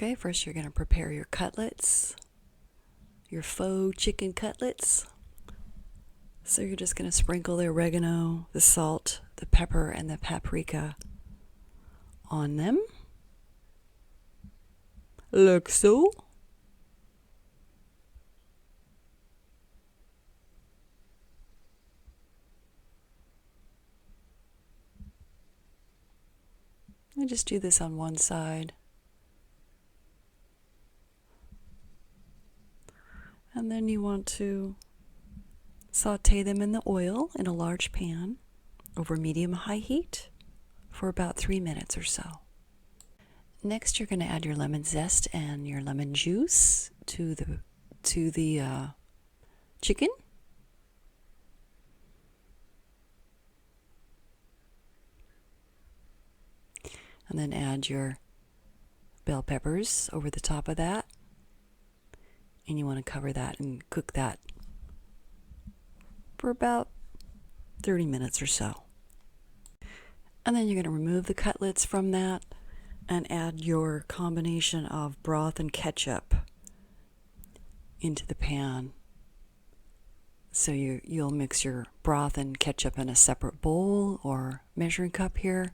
Okay, first you're going to prepare your cutlets, your faux chicken cutlets. So you're just going to sprinkle the oregano, the salt, the pepper, and the paprika on them. Like so. And just do this on one side. And then you want to saute them in the oil in a large pan over medium-high heat for about 3 minutes or so. Next, you're going to add your lemon zest and your lemon juice to the chicken. And then add your bell peppers over the top of that. And you want to cover that and cook that for about 30 minutes or so. And then you're going to remove the cutlets from that and add your combination of broth and ketchup into the pan. So you'll mix your broth and ketchup in a separate bowl or measuring cup here.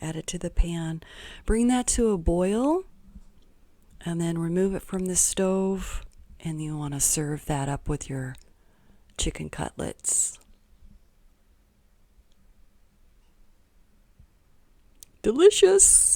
Add it to the pan. Bring that to a boil and then remove it from the stove, and you want to serve that up with your chicken cutlets. Delicious!